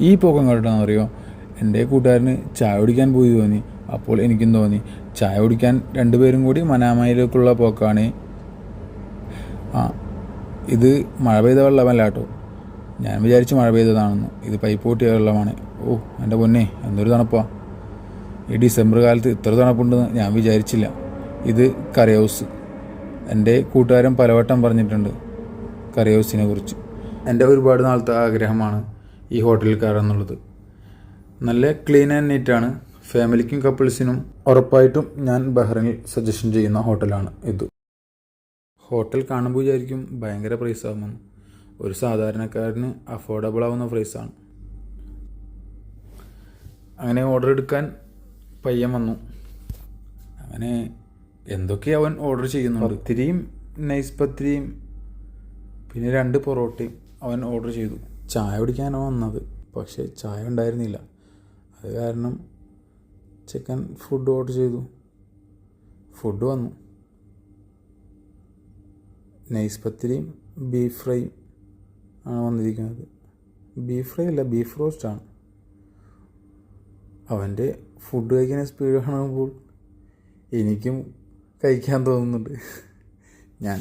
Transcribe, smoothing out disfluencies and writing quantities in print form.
ഈ പോക്കം കണ്ടിട്ടാണെന്ന് അറിയോ, എൻ്റെ കൂട്ടുകാരന് ചായ കുടിക്കാൻ പോയി തോന്നി. അപ്പോൾ എനിക്കും തോന്നി ചായ കുടിക്കാൻ രണ്ടുപേരും കൂടി മനാമയിലേക്കുള്ള പോക്കാണ്. ഇത് മഴ പെയ്ത വെള്ളമല്ല കേട്ടോ. ഞാൻ വിചാരിച്ച് മഴ പെയ്തതാണെന്ന്. ഇത് പൈപ്പ് പൊട്ടിയ വെള്ളമാണ്. ഓ എൻ്റെ പൊന്നെ, എന്തൊരു തണുപ്പാ! ഈ ഡിസംബർ കാലത്ത് ഇത്ര തണുപ്പുണ്ടെന്ന് ഞാൻ വിചാരിച്ചില്ല. ഇത് കറി ഹൗസ്. എൻ്റെ കൂട്ടുകാരൻ പലവട്ടം പറഞ്ഞിട്ടുണ്ട് കറി ഹൗസിനെ കുറിച്ച്. എൻ്റെ ഒരുപാട് നാളത്തെ ആഗ്രഹമാണ് ഈ ഹോട്ടലിൽ കയറാമെന്നുള്ളത്. നല്ല ക്ലീൻ ആൻഡ് നീറ്റാണ്. ഫാമിലിക്കും കപ്പിൾസിനും ഉറപ്പായിട്ടും ഞാൻ ബഹ്റൈനിൽ സജഷൻ ചെയ്യുന്ന ഹോട്ടലാണ് ഇത്. ഹോട്ടൽ കാണുമ്പോൾ വിചാരിക്കും ഭയങ്കര പ്രൈസ് ആകുമെന്ന്. ഒരു സാധാരണക്കാരന് അഫോർഡബിൾ ആവുന്ന പ്രൈസാണ്. അങ്ങനെ ഓർഡർ എടുക്കാൻ പയ്യൻ വന്നു. അങ്ങനെ എന്തൊക്കെയാണ് അവൻ ഓർഡർ ചെയ്യുന്നുണ്ട്. പത്തിരിയും നൈസ് പത്തിരിയും പിന്നെ 2 പൊറോട്ടയും അവൻ ഓർഡർ ചെയ്തു. ചായ കുടിക്കാനോ വന്നത്, പക്ഷേ ചായ ഉണ്ടായിരുന്നില്ല. അത് കാരണം ചിക്കൻ ഫുഡ് ഓർഡർ ചെയ്തു. ഫുഡ് വന്നു. നൈസ് പത്തിരിയും ബീഫ് ഫ്രൈയും ആണ് വന്നിരിക്കുന്നത്. ബീഫ് ഫ്രൈ അല്ല, ബീഫ് റോസ്റ്റാണ്. അവൻ്റെ ഫുഡ് കഴിക്കുന്ന സ്പീഡ് കാണുമ്പോൾ എനിക്കും കഴിക്കാൻ തോന്നുന്നുണ്ട്. ഞാൻ